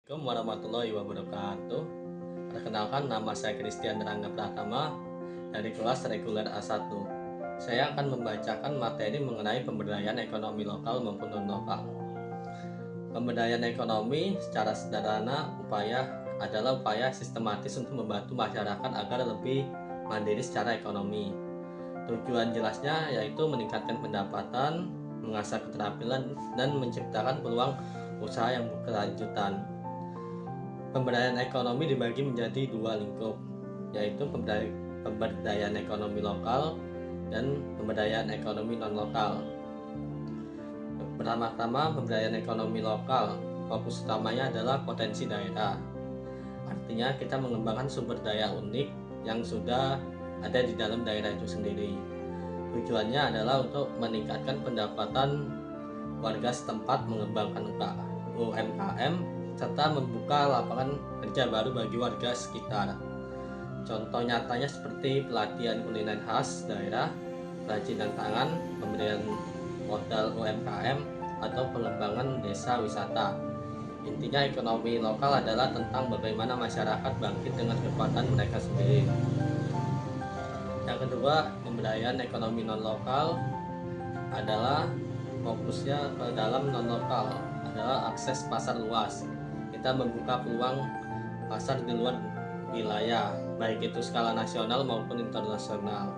Assalamualaikum warahmatullahi wabarakatuh. Perkenalkan, nama saya Christian Rangga Pratama dari kelas reguler A1. Saya akan membacakan materi mengenai pemberdayaan ekonomi lokal maupun non-lokal. Pemberdayaan ekonomi secara sederhana adalah upaya sistematis untuk membantu masyarakat agar lebih mandiri secara ekonomi. Tujuan jelasnya yaitu meningkatkan pendapatan, mengasah keterampilan, dan menciptakan peluang usaha yang berkelanjutan. Pemberdayaan ekonomi dibagi menjadi dua lingkup, yaitu pemberdayaan ekonomi lokal dan pemberdayaan ekonomi non-lokal. Pertama-tama, pemberdayaan ekonomi lokal, fokus utamanya adalah potensi daerah. Artinya kita mengembangkan sumber daya unik yang sudah ada di dalam daerah itu sendiri. Tujuannya adalah untuk meningkatkan pendapatan warga setempat, mengembangkan UMKM, serta membuka lapangan kerja baru bagi warga sekitar. Contoh nyatanya seperti pelatihan kuliner khas daerah, kerajinan tangan, pemberian modal UMKM, atau pengembangan desa wisata. Intinya ekonomi lokal adalah tentang bagaimana masyarakat bangkit dengan kekuatan mereka sendiri. Yang kedua, pemberdayaan ekonomi non-lokal adalah fokusnya ke dalam non-lokal, adalah akses pasar luas. Kita membuka peluang pasar di luar wilayah, baik itu skala nasional maupun internasional.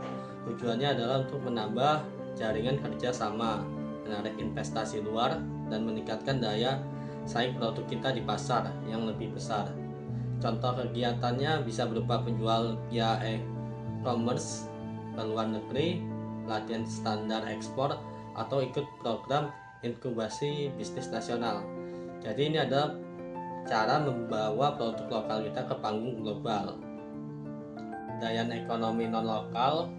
Tujuannya adalah untuk menambah jaringan kerjasama, menarik investasi luar, dan meningkatkan daya saing produk kita di pasar yang lebih besar. Contoh kegiatannya bisa berupa penjual via e-commerce ke luar negeri, latihan standar ekspor, atau ikut program inkubasi bisnis nasional. Jadi ini adalah cara membawa produk lokal kita ke panggung global. Pemberdayaan ekonomi non-lokal,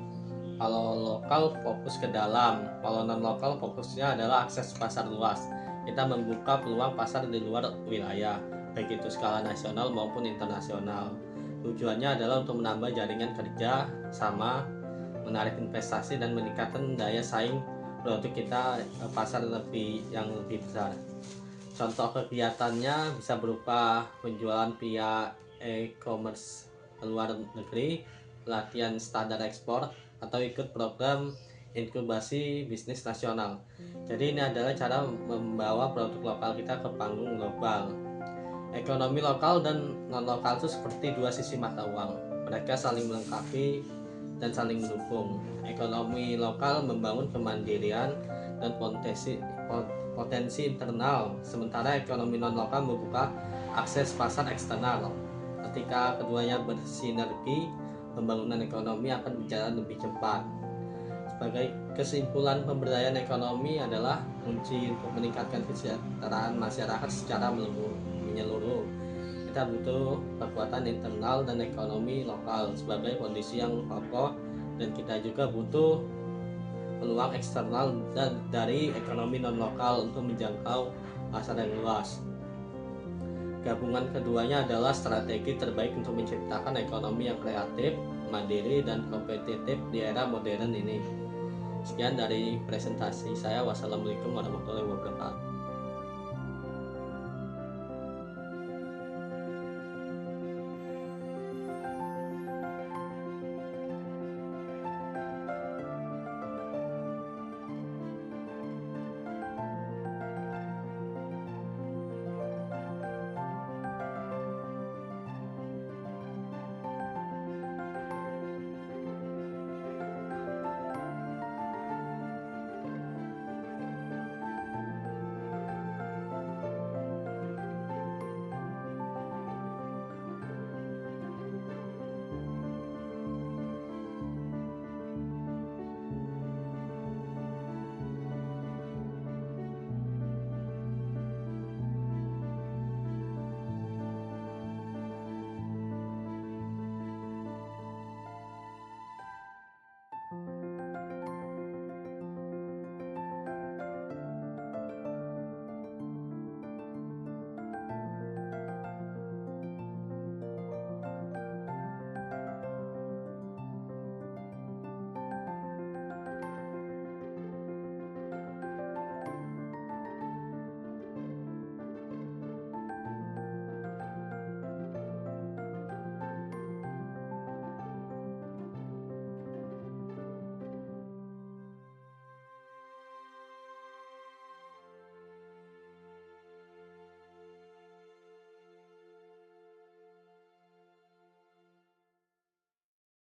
kalau lokal fokus ke dalam, kalau non-lokal fokusnya adalah akses pasar luas. Kita membuka peluang pasar di luar wilayah, baik itu skala nasional maupun internasional. Tujuannya adalah untuk menambah jaringan kerja sama, menarik investasi, dan meningkatkan daya saing produk kita pasar yang lebih besar. Contoh kegiatannya bisa berupa penjualan via e-commerce ke luar negeri, pelatihan standar ekspor, atau ikut program inkubasi bisnis nasional. Jadi ini adalah cara membawa produk lokal kita ke panggung global. Ekonomi lokal dan non-lokal itu seperti dua sisi mata uang. Mereka saling melengkapi dan saling mendukung. Ekonomi lokal membangun kemandirian dan potensi internal, sementara ekonomi non-lokal membuka akses pasar eksternal. Ketika keduanya bersinergi, pembangunan ekonomi akan berjalan lebih cepat. Sebagai kesimpulan, pemberdayaan ekonomi adalah kunci untuk meningkatkan kesejahteraan masyarakat secara menyeluruh. Kita butuh kekuatan internal dan ekonomi lokal sebagai kondisi yang kokoh, dan kita juga butuh peluang eksternal dari ekonomi non-lokal untuk menjangkau pasar yang luas. Gabungan keduanya adalah strategi terbaik untuk menciptakan ekonomi yang kreatif, mandiri, dan kompetitif di era modern ini. Sekian dari presentasi saya. Wassalamualaikum warahmatullahi wabarakatuh.